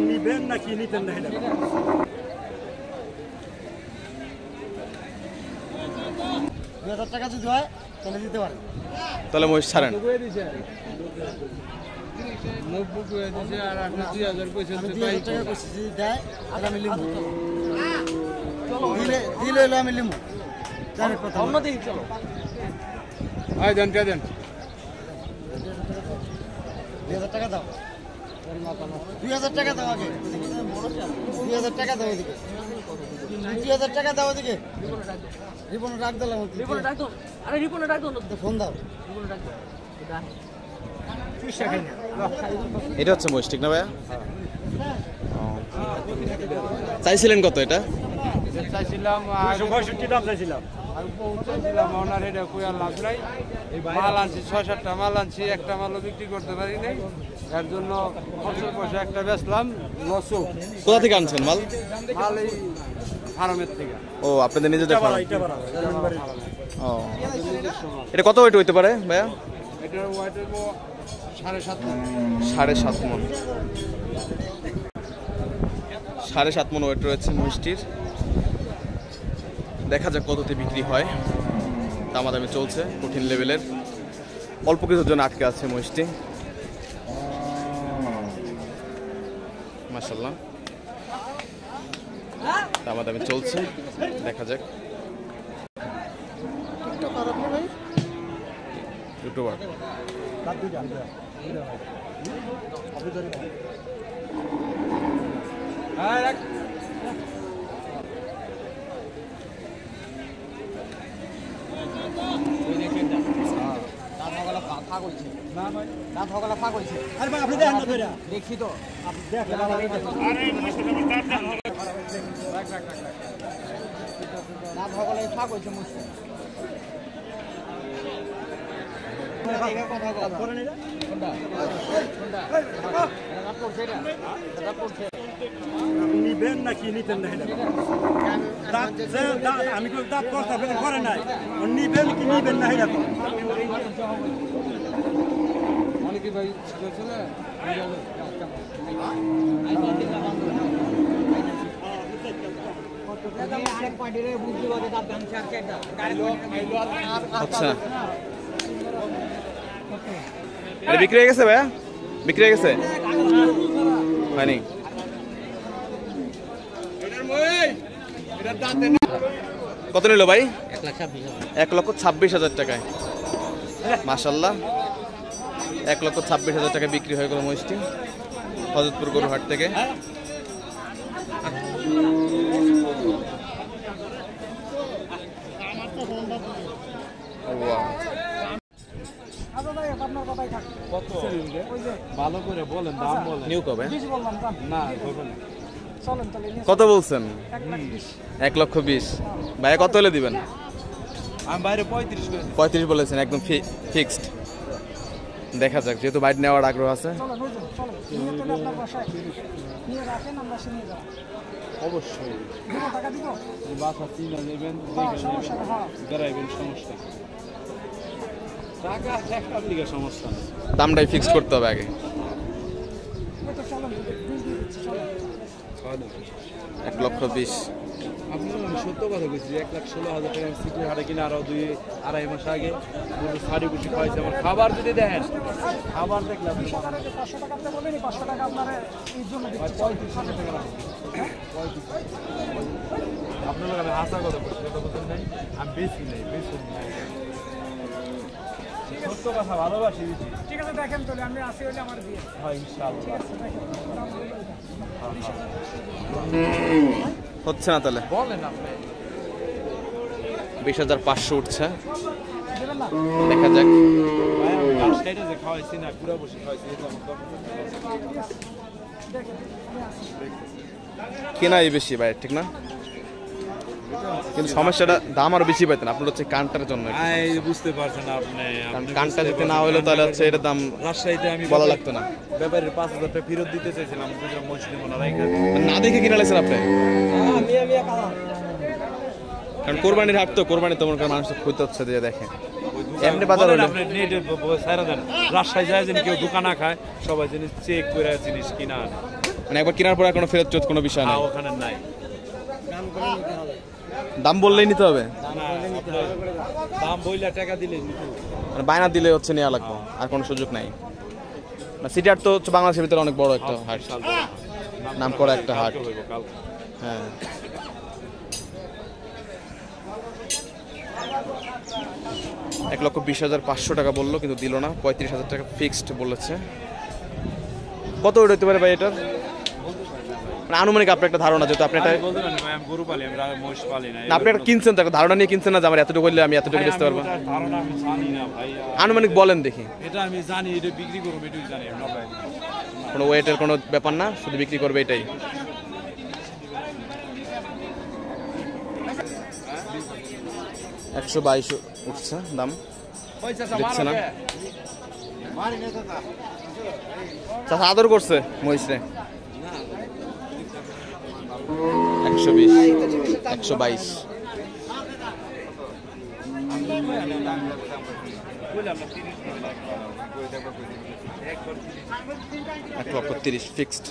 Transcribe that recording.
নিবেন নাকি নিতেন না এটা? টাকা যদি হয় তাহলে দিতে পারেন। তাহলে মহিষ ছাড়েন। টাকা দাও, 2000 টাকা দাও আগে, 2000 টাকা দাও এদিকে, 2000 টাকা দাও এদিকে। রিপন রাখ দিলাম, রিপন রাখ দাও, আরে রিপন রাখ দাও, ফোন দাও, রিপন রাখ দাও। এটা হচ্ছে মহিষ, ঠিক না ভাইয়া? চাইছিলেন কত এটা? চাইছিলাম 265 দাম চাইছিলাম। আমি পৌঁছাইছিলাম ওনার এটা কুয়ার লাভ নাই। মাল আনছি 6-7টা মাল আনছি, একটা মালও বিক্রি করতে পারি নাই। এর জন্য খরচের পয়সা একটা বেচলাম, লসও। কোথা থেকে আনছেন মাল? মাল এই ফার্মের থেকে। ও, আপনাদের নিজেদের ফার্ম। ও, এটা কত ওয়েট হইতে পারে ভাইয়া? এটার ওয়েট হইব 7.5 মণ। 7.5 মণ। 7.5 মণ ওয়েট রয়েছে মহিষটির। দেখা যাক কততে বিক্রি হয়। দামাদামি চলছে কঠিন লেভেলের। অল্প কিছুর জন্য আটকে আছে মহিষটি। মাশাআল্লাহ, দামাদামি চলছে, দেখা যাক। ইউটিউবার দেখছি তো নিবেন নাকি নিতেন না? আমি দাঁত করে নাই, নিবেন কি নিবেন না? অনেকে ভাই আচ্ছা, এটা বিক্রি হয়ে গেছে ভাইয়া? বিক্রি হয়ে গেছে হয়নি? কত নিল ভাই? 1,26,000 টাকায়। মাশাআল্লাহ, 1,26,000 টাকায় বিক্রি হয়ে গেল মহিষটি হযরতপুর গরুহাট থেকে। ভালো করে বলেন, দাম বলেন। নিউ কবে? না, কত বলছেন? 1,20,000। ভাইয়া কত হলে দিবেন? আমি বাইরে 35 বলেছেন, একদম ফিক্সড। দেখা যাক, যেহেতু বাইরে নেওয়ার আগ্রহ আছে। অবশ্যই বাসা চিনা নেবেন, সমস্যা টাকা একটা দিকে সমস্যা নেই, দামটাই ফিক্সড করতে হবে আগে। 1,20,000। আপনি সত্য কথা বলছি, 1,16,000 টাকা সিটি হাটে কিনা আরো 2-2.5 মাস আগে শাড়ি বুঝি খাওয়াইছে। আমার খাবার যদি দেখেন, খাবার দেখলাম 500 টাকা আপনার আপনার আমি আশা কথা বলছি, কথা বলতেন নাই, আমি বেশি নেই, বেশি নাই, সত্য কথা ভালোবাসি। ঠিক আছে, দেখেন তাহলে আমি আসি, হলে আমার দিয়ে হয় ইনশাআল্লাহ। হচ্ছে না তাহলে বলেন আপনি। 20,500 উঠছে, দেখা যাক। কেনাই বেশি ভাই, ঠিক না? কিন্তু সমস্যাটা দাম আরো বেশি পাইতেন আপনার হচ্ছে কানটার জন্য। বুঝতে পারছেন আপনি, কানটা যদি না হইলে তাহলে হচ্ছে এটার দাম রাজশাহীতে আমি বলা লাগতো না। ব্যাপারের 5,000 টাকা ফেরত দিতে চাইছিলাম, না দেখে কিনা লাগছেন আপনি? কারণ কোরবানির হাট তো, কোরবানি তো মনে করেন মানুষ খুঁজতে হচ্ছে যে দেখে। ওই এমনি বাজার বলেন হলে আপনি নেটে সারা দেন রাজশাহী যায় যেন কেউ দোকানা খায় সবাই জিনিস চেক করে জিনিস কিনা আনে মানে একবার কেনার পর আর কোনো ফেরত চোত কোনো বিষয় নাই ওখানে নাই দাম বললেই নিতে হবে না, আপনার দাম বইলা টাকা দিলে নিতে হবে। মানে বায়না দিলে হচ্ছে নেওয়া লাগবে আর কোনো সুযোগ নাই না সিটি হাট তো হচ্ছে বাংলাদেশের ভিতরে অনেক বড় একটা হাট বিশাল বড় হাট। নাম করা একটা হাট কালকে হইবো, কালকে। হ্যাঁ 1,20,500 টাকা বললো কিন্তু দিল না 35,000 টাকা ফিক্সড বলেছে কত হতে পারে ভাই এটার মানে আনুমানিক আপনার একটা ধারণা যেহেতু আপনি এটা আমি বলতে পারি না ভাই, আমি গরু পালি, আমি মহিষ পালি না। না আপনি একটা কিনছেন তো একটা ধারণা নিয়ে কিনছেন না যে আমার এতটুকু হইলে আমি এতটুকু ভাই, বেচতে আমি পারবো ওটার ধারণা আমি জানি না ভাই। আনুমানিক বলেন দেখি এটা আমি জানি, এটা বিক্রি করবো, এটুকু জানি আমি, না ভাই। কোনো ওয়েটের কোনো ব্যাপার না শুধু বিক্রি করবে এটাই $122 উঠছে দাম দেখছে না চাচা আদর করছে মহিষরে 120 122 1,30,000 ফিক্সড